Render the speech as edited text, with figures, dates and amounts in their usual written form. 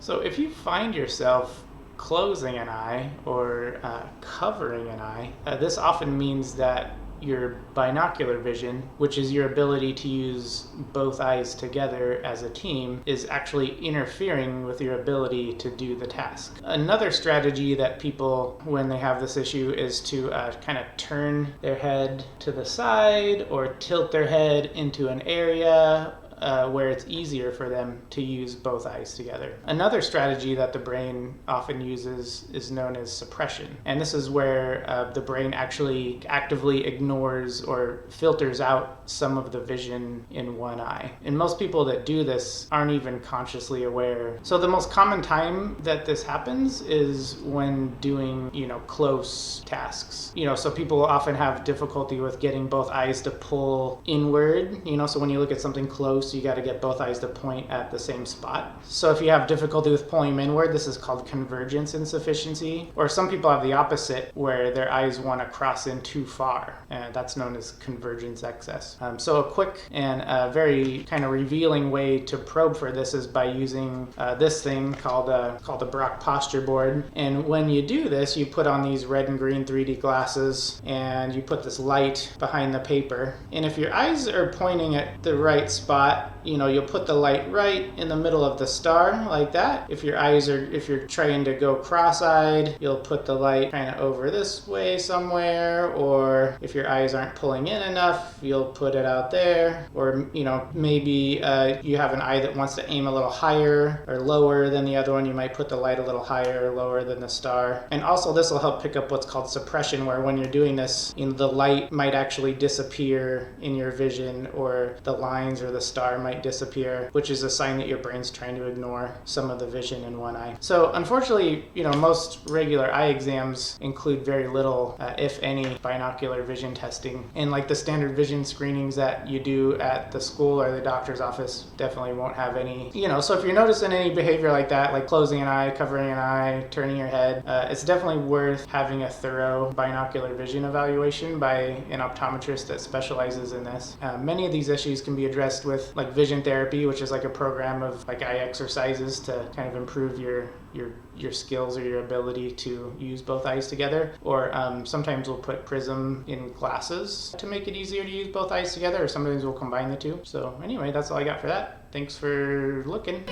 So if you find yourself closing an eye or covering an eye, this often means that your binocular vision, which is your ability to use both eyes together as a team, is actually interfering with your ability to do the task. Another strategy that people, when they have this issue, is to kind of turn their head to the side or tilt their head into an area where it's easier for them to use both eyes together. Another strategy that the brain often uses is known as suppression. And this is where the brain actually actively ignores or filters out some of the vision in one eye. And most people that do this aren't even consciously aware. So the most common time that this happens is when doing, close tasks. So people often have difficulty with getting both eyes to pull inward, so when you look at something close, you got to get both eyes to point at the same spot. So if you have difficulty with pulling them inward, this is called convergence insufficiency. Or some people have the opposite, where their eyes want to cross in too far, and that's known as convergence excess. So a quick and very kind of revealing way to probe for this is by using this thing called the Brock posture board. And when you do this, you put on these red and green 3D glasses, and you put this light behind the paper. And if your eyes are pointing at the right spot, you'll put the light right in the middle of the star like that. If you're trying to go cross-eyed, you'll put the light kind of over this way somewhere. Or if your eyes aren't pulling in enough, you'll put it out there. Or, maybe you have an eye that wants to aim a little higher or lower than the other one. You might put the light a little higher or lower than the star. And also this will help pick up what's called suppression, where when you're doing this, the light might actually disappear in your vision, or the lines or the star might disappear, which is a sign that your brain's trying to ignore some of the vision in one eye. So unfortunately, most regular eye exams include very little, if any, binocular vision testing. And like the standard vision screenings that you do at the school or the doctor's office definitely won't have any, so if you're noticing any behavior like that, like closing an eye, covering an eye, turning your head, it's definitely worth having a thorough binocular vision evaluation by an optometrist that specializes in this. Many of these issues can be addressed with like vision therapy, which is like a program of like eye exercises to kind of improve your skills or your ability to use both eyes together. Or sometimes we'll put prism in glasses to make it easier to use both eyes together, or sometimes we'll combine the two. So anyway, that's all I got for that. Thanks for looking.